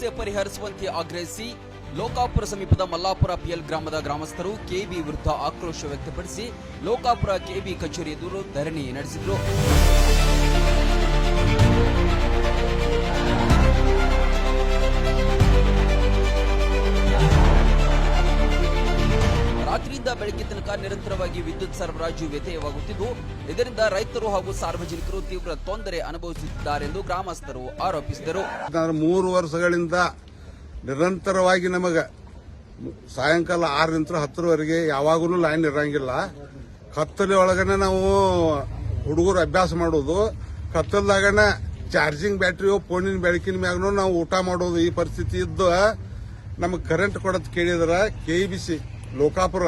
ಸಮಸ್ಯೆ ಪರಿಹರಿಸುವಂತೆ ಆಗ್ರಹಿಸಿ ಲೋಕಾಪುರ ಸಮೀಪದ ಮಲ್ಲಾಪುರ ಪಿಎಲ್ ಗ್ರಾಮದ ಗ್ರಾಮಸ್ಥರು ಕೆಬಿ ವಿರುದ್ಧ ಆಕ್ರೋಶ ವ್ಯಕ್ತಪಡಿಸಿ ಲೋಕಾಪುರ ಕೆಬಿ ಕಚೇರಿ ಎದುರು ಧರಣಿ ನಡೆಸಿದರು. ರಾತ್ರಿಯಿಂದ ಬೆಳಗ್ಗೆ ತನಕ ನಿರಂತರವಾಗಿ ವಿದ್ಯುತ್ ಸರಬರಾಜು ವ್ಯತ್ಯಯವಾಗುತ್ತಿದ್ದು, ಇದರಿಂದ ರೈತರು ಹಾಗೂ ಸಾರ್ವಜನಿಕರು ತೀವ್ರ ತೊಂದರೆ ಅನುಭವಿಸುತ್ತಿದ್ದಾರೆಂದು ಗ್ರಾಮಸ್ಥರು ಆರೋಪಿಸಿದರು. 3 ವರ್ಷಗಳಿಂದ ನಿರಂತರವಾಗಿ ನಮಗೆ ಸಾಯಂಕಾಲ 6ರಿಂದ 10ರವರೆಗೆ ಯಾವಾಗಲೂ ಲೈನ್ ಇರಂಗಿಲ್ಲ. ಕತ್ತಲೆ ಒಳಗನೆ ನಾವು ಹುಡುಗರು ಅಭ್ಯಾಸ ಮಾಡೋದು, ಕತ್ತಲ್ದಾಗನ ಚಾರ್ಜಿಂಗ್ ಬ್ಯಾಟ್ರಿ ಫೋನಿನ ಬೆಳಕಿನ ಮ್ಯಾಗನೂ ನಾವು ಊಟ ಮಾಡೋದು. ಈ ಪರಿಸ್ಥಿತಿ ಇದ್ದು ನಮಗೆ ಕರೆಂಟ್ ಕೊಡೋದು ಕೇಳಿದ್ರ ಕೆಬಿಸಿ ಲೋಕಾಪುರ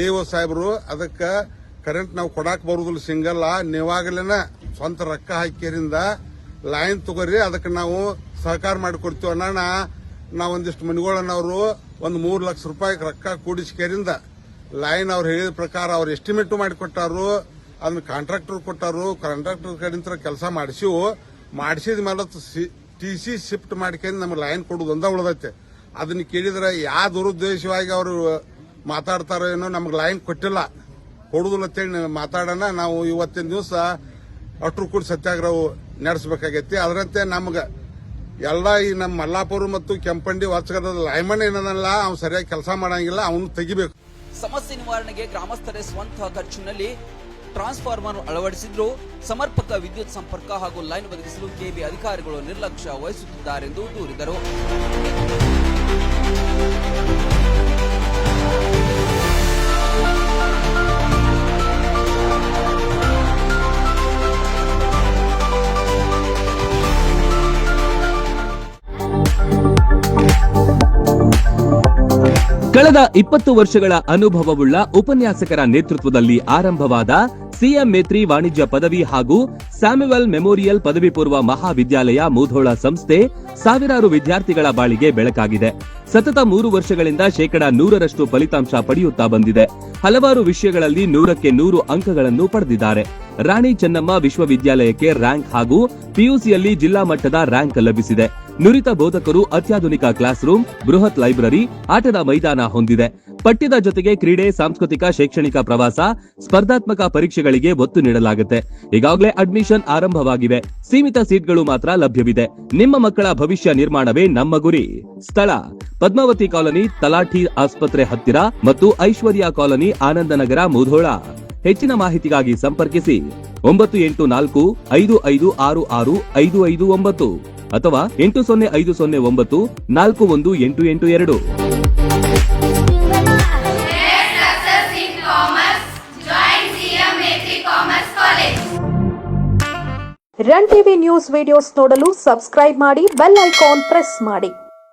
ಎಒ ಸಾಹೇಬರು ಅದಕ್ಕೆ ಕರೆಂಟ್ ನಾವು ಕೊಡಾಕ್ ಬರುದಿಲ್ಲ, ಸಿಂಗಲ್ ನೀವಾಗಲೇನ ಸ್ವಂತ ರೊಕ್ಕ ಹಾಕಿರಿಂದ ಲೈನ್ ತಗೋರಿ, ಅದಕ್ಕೆ ನಾವು ಸಹಕಾರ ಮಾಡಿಕೊಡ್ತೀವಿ ಅಣ್ಣ. ನಾವೊಂದಿಷ್ಟು ಮನೆಗಳನ್ನವರು 3 ಲಕ್ಷ ರೂಪಾಯಿ ರೊಕ್ಕ ಕೂಡಿಸ್ಕೇರಿಂದ ಲೈನ್ ಅವ್ರು ಹೇಳಿದ ಪ್ರಕಾರ ಅವ್ರು ಎಸ್ಟಿಮೇಟ್ ಮಾಡಿಕೊಟ್ಟಾರು. ಅದನ್ನ ಕಾಂಟ್ರಾಕ್ಟರ್ ಕೊಟ್ಟಾರು. ಕಾಂಟ್ರಾಕ್ಟರ್ ಕಡೆಯಿಂದ ಕೆಲಸ ಮಾಡಿಸಿದ ಮೇಲೆ ಟಿಸಿ ಶಿಫ್ಟ್ ಮಾಡ್ಕೊಂಡು ನಮ್ಗೆ ಲೈನ್ ಕೊಡೋದು ಒಂದ ಉಳಿದೈತೆ. ಅದನ್ನ ಕೇಳಿದ್ರೆ ಯಾವ ದುರುದ್ದೇಶವಾಗಿ ಅವರು ಮಾತಾಡ್ತಾರೋ ಏನೋ, ನಮ್ಗೆ ಲೈನ್ ಕೊಟ್ಟಿಲ್ಲ, ಕೊಡುದಿಲ್ಲ ಅಂತೇಳಿ ಮಾತಾಡೋಣ. ನಾವು ಇವತ್ತಿನ ದಿವಸ ಅಟ್ರು ಕೂಡ ಸತ್ಯಾಗ್ರಹ ನಡೆಸಬೇಕಾಗೈತಿ. ಅದರಂತೆ ನಮ್ಗೆ ಎಲ್ಲ ಈ ನಮ್ಮ ಮಲ್ಲಾಪುರ ಮತ್ತು ಕೆಂಪಂಡಿ ವಾಚಕದ ಲೈಮನ್ ಏನಲ್ಲ, ಅವ್ನು ಸರಿಯಾಗಿ ಕೆಲಸ ಮಾಡಂಗಿಲ್ಲ, ಅವನು ತೆಗಿಬೇಕು. ಸಮಸ್ಯೆ ನಿವಾರಣೆಗೆ ಗ್ರಾಮಸ್ಥರೇ ಸ್ವಂತ ಖರ್ಚಿನಲ್ಲಿ ಟ್ರಾನ್ಸ್ಫಾರ್ಮರ್ ಅಳವಡಿಸಿದ್ರು. ಸಮರ್ಪಕ ವಿದ್ಯುತ್ ಸಂಪರ್ಕ ಹಾಗೂ ಲೈನ್ ಒದಗಿಸಲು ಕೆಬಿ ಅಧಿಕಾರಿಗಳು ನಿರ್ಲಕ್ಷ್ಯ ವಹಿಸುತ್ತಿದ್ದಾರೆಂದು ದೂರಿದರು. ಕಳೆದ 20 ವರ್ಷಗಳ ಅನುಭವವುಳ್ಳ ಉಪನ್ಯಾಸಕರ ನೇತೃತ್ವದಲ್ಲಿ ಆರಂಭವಾದ ಸಿಎಂ ಮೇತ್ರಿ ವಾಣಿಜ್ಯ ಪದವಿ ಹಾಗೂ ಸ್ಯಾಮ್ಯುವೆಲ್ ಮೆಮೋರಿಯಲ್ ಪದವಿ ಪೂರ್ವ ಮಹಾವಿದ್ಯಾಲಯ ಮುಧೋಳ ಸಂಸ್ಥೆ ಸಾವಿರಾರು ವಿದ್ಯಾರ್ಥಿಗಳ ಬಾಳಿಗೆ ಬೆಳಕಾಗಿದೆ. ಸತತ 3 ವರ್ಷಗಳಿಂದ 100% ಫಲಿತಾಂಶ ಪಡೆಯುತ್ತಾ ಬಂದಿದೆ. ಹಲವಾರು ವಿಷಯಗಳಲ್ಲಿ 100ಕ್ಕೆ 100 ಅಂಕಗಳನ್ನು ಪಡೆದಿದ್ದಾರೆ. ರಾಣಿ ಚೆನ್ನಮ್ಮ ವಿಶ್ವವಿದ್ಯಾಲಯಕ್ಕೆ ರ್ಯಾಂಕ್ ಹಾಗೂ ಪಿಯುಸಿಯಲ್ಲಿ ಜಿಲ್ಲಾ ಮಟ್ಟದ ರ್ಯಾಂಕ್ ಲಭಿಸಿದೆ. ನುರಿತ ಬೋಧಕರು, ಅತ್ಯಾಧುನಿಕ ಕ್ಲಾಸ್ ರೂಮ್, ಬೃಹತ್ ಲೈಬ್ರರಿ, ಆಟದ ಮೈದಾನ ಹೊಂದಿದೆ. ಪಠ್ಯದ ಜೊತೆಗೆ ಕ್ರೀಡೆ, ಸಾಂಸ್ಕೃತಿಕ, ಶೈಕ್ಷಣಿಕ ಪ್ರವಾಸ, ಸ್ಪರ್ಧಾತ್ಮಕ ಪರೀಕ್ಷೆಗಳಿಗೆ ಒತ್ತು ನೀಡಲಾಗುತ್ತೆ. ಈಗಾಗಲೇ ಅಡ್ಮಿಷನ್ ಆರಂಭವಾಗಿವೆ. ಸೀಮಿತ ಸೀಟ್ಗಳು ಮಾತ್ರ ಲಭ್ಯವಿದೆ. ನಿಮ್ಮ ಮಕ್ಕಳ ಭವಿಷ್ಯ ನಿರ್ಮಾಣವೇ ನಮ್ಮ ಗುರಿ. ಸ್ಥಳ: ಪದ್ಮಾವತಿ ಕಾಲೋನಿ, ತಲಾಠಿ ಆಸ್ಪತ್ರೆ ಹತ್ತಿರ ಮತ್ತು ಐಶ್ವರ್ಯ ಕಾಲೋನಿ, ಆನಂದನಗರ, ಮುಧೋಳ. ಹೆಚ್ಚಿನ ಮಾಹಿತಿಗಾಗಿ ಸಂಪರ್ಕಿಸಿ 9845566559 ಅಥವಾ 8050941882. ರನ್ ಟಿವಿ ನ್ಯೂಸ್ ವಿಡಿಯೋಸ್ ನೋಡಲು ಸಬ್ಸ್ಕ್ರೈಬ್ ಮಾಡಿ, ಬೆಲ್ ಐಕಾನ್ ಪ್ರೆಸ್ ಮಾಡಿ.